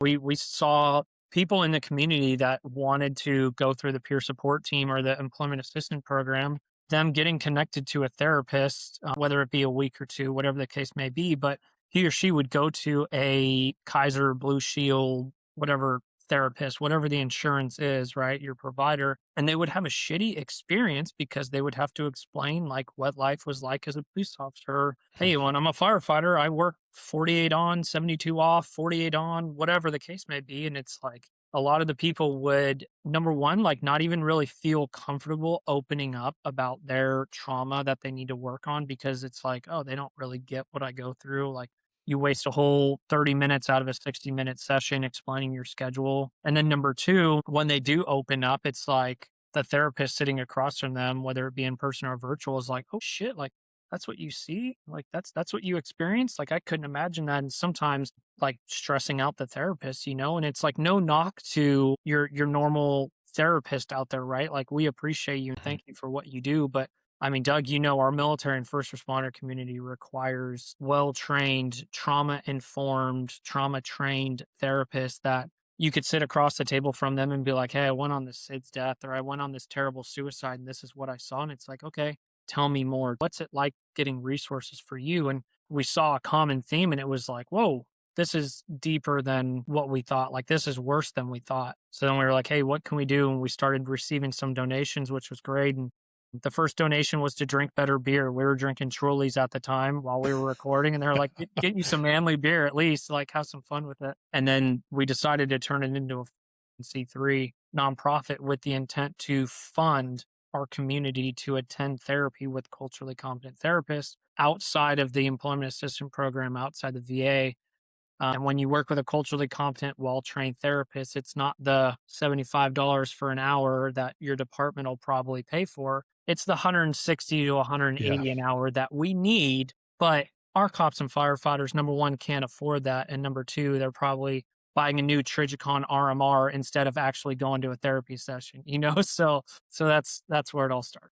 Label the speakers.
Speaker 1: We saw people in the community that wanted to go through the peer support team or the employment assistance program, them getting connected to a therapist, whether it be a week or two, whatever the case may be. But he or she would go to a Kaiser Blue Shield, whatever therapist, whatever the insurance is, right? Your provider. And they would have a shitty experience because they would have to explain like what life was like as a police officer. Hey, when I'm a firefighter, I work 48 on, 72 off, 48 on, whatever the case may be. And it's like a lot of the people would, number one, like not even really feel comfortable opening up about their trauma that they need to work on because it's like, oh, they don't really get what I go through. Like, you waste a whole 30 minutes out of a 60-minute session explaining your schedule. And then number two, when they do open up, it's like the therapist sitting across from them, whether it be in person or virtual, is like, oh shit, like that's what you see? Like that's what you experience? Like I couldn't imagine that. And sometimes like stressing out the therapist, and it's like no knock to your normal therapist out there, right? Like we appreciate you and thank you for what you do. But I mean, Doug, our military and first responder community requires well trained, trauma informed, trauma trained therapists that you could sit across the table from them and be like, hey, I went on this SIDS death or I went on this terrible suicide and this is what I saw. And it's like, okay, tell me more. What's it like getting resources for you? And we saw a common theme and it was like, whoa, this is deeper than what we thought. Like, this is worse than we thought. So then we were like, hey, what can we do? And we started receiving some donations, which was great. And the first donation was to drink better beer. We were drinking Trulies at the time while we were recording, and they're like, get you some manly beer at least, like have some fun with it. And then we decided to turn it into a C3 nonprofit with the intent to fund our community to attend therapy with culturally competent therapists outside of the employment assistance program, outside the VA. And when you work with a culturally competent, well trained therapist, it's not the $75 for an hour that your department will probably pay for. It's the 160 to
Speaker 2: Yeah.
Speaker 1: 180 an hour that we need. But our cops and firefighters, number one, can't afford that. And number two, they're probably buying a new Trigicon RMR instead of actually going to a therapy session, So that's where it all started.